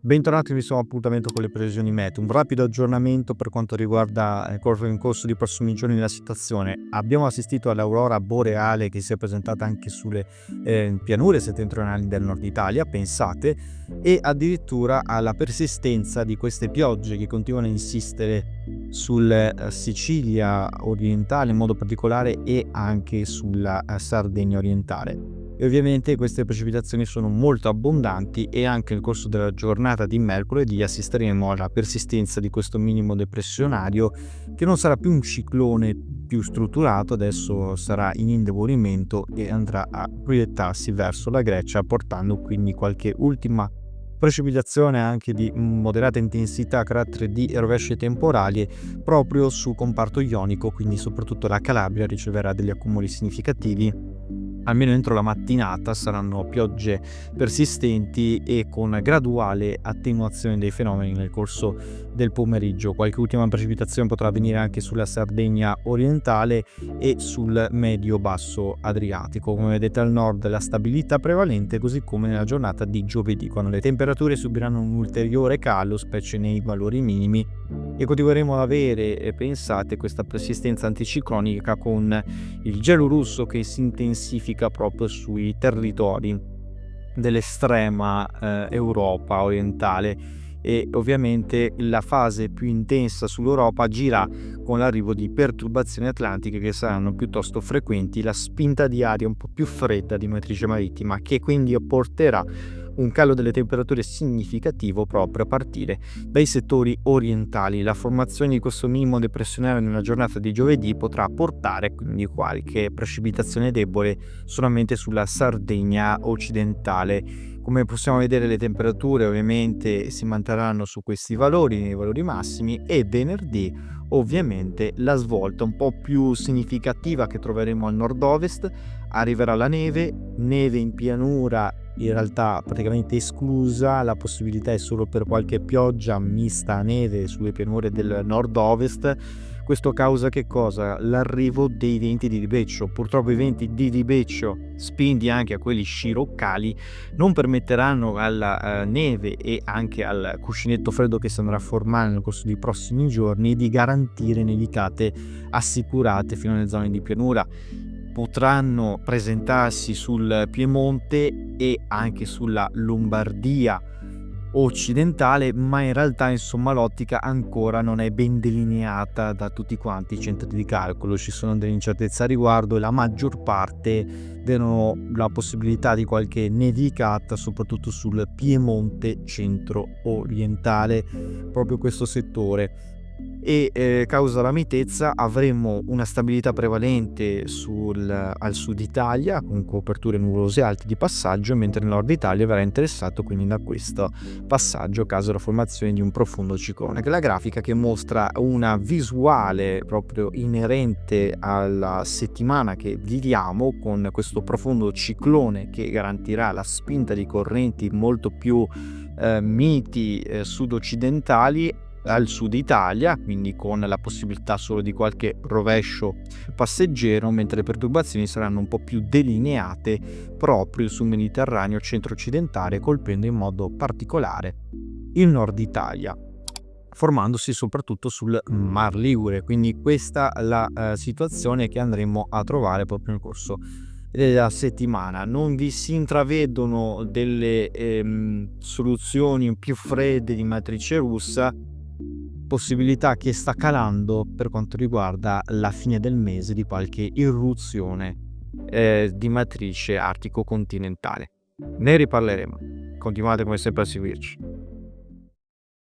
Bentornati al nuovo appuntamento con le previsioni meteo. Un rapido aggiornamento per quanto riguarda in corso dei prossimi giorni la situazione. Abbiamo assistito all'aurora boreale che si è presentata anche sulle pianure settentrionali del nord Italia, pensate, e addirittura alla persistenza di queste piogge che continuano a insistere sulla Sicilia orientale in modo particolare e anche sulla Sardegna orientale. E ovviamente queste precipitazioni sono molto abbondanti e anche nel corso della giornata di mercoledì assisteremo alla persistenza di questo minimo depressionario che non sarà più un ciclone più strutturato, adesso sarà in indebolimento e andrà a proiettarsi verso la Grecia, portando quindi qualche ultima precipitazione anche di moderata intensità a carattere di rovesce temporali proprio sul comparto ionico, quindi soprattutto la Calabria riceverà degli accumuli significativi. Almeno entro la mattinata saranno piogge persistenti e con graduale attenuazione dei fenomeni nel corso del pomeriggio. Qualche ultima precipitazione potrà avvenire anche sulla Sardegna orientale e sul medio-basso Adriatico. Come vedete al nord la stabilità prevalente, così come nella giornata di giovedì, quando le temperature subiranno un ulteriore calo, specie nei valori minimi, e continueremo ad avere, pensate, questa persistenza anticiclonica con il gelo russo che si intensifica proprio sui territori dell'estrema Europa orientale, e ovviamente la fase più intensa sull'Europa agirà con l'arrivo di perturbazioni atlantiche che saranno piuttosto frequenti, la spinta di aria un po' più fredda di matrice marittima che quindi porterà un calo delle temperature significativo proprio a partire dai settori orientali. La formazione di questo minimo depressionario nella giornata di giovedì potrà portare quindi qualche precipitazione debole solamente sulla Sardegna occidentale. Come possiamo vedere, le temperature ovviamente si manterranno su questi valori, nei valori massimi, e venerdì ovviamente la svolta un po' più significativa che troveremo al nord-ovest. Arriverà la neve in pianura, in realtà praticamente esclusa, la possibilità è solo per qualche pioggia mista a neve sulle pianure del nord-ovest. Questo causa che cosa? L'arrivo dei venti di ribeccio. Purtroppo i venti di ribeccio, spinti anche a quelli sciroccali, non permetteranno alla neve e anche al cuscinetto freddo che si andrà a formare nel corso dei prossimi giorni di garantire nevicate assicurate fino alle zone di pianura. Potranno presentarsi sul Piemonte e anche sulla Lombardia occidentale, ma in realtà insomma l'ottica ancora non è ben delineata da tutti quanti i centri di calcolo, ci sono delle incertezze a riguardo e la maggior parte vedono la possibilità di qualche nevicata soprattutto sul Piemonte centro-orientale, proprio questo settore. E causa la mitezza avremo una stabilità prevalente al sud Italia con coperture nuvolose alte di passaggio, mentre il nord Italia verrà interessato quindi da questo passaggio caso la formazione di un profondo ciclone. Che è la grafica che mostra una visuale proprio inerente alla settimana che viviamo, con questo profondo ciclone che garantirà la spinta di correnti molto più miti sud-occidentali al sud Italia, quindi con la possibilità solo di qualche rovescio passeggero, mentre le perturbazioni saranno un po' più delineate proprio sul Mediterraneo centro-occidentale, colpendo in modo particolare il nord Italia, formandosi soprattutto sul Mar Ligure. Quindi questa è la situazione che andremo a trovare proprio nel corso della settimana. Non vi si intravedono delle soluzioni più fredde di matrice russa, possibilità che sta calando per quanto riguarda la fine del mese di qualche irruzione di matrice artico-continentale. Ne riparleremo. Continuate come sempre a seguirci.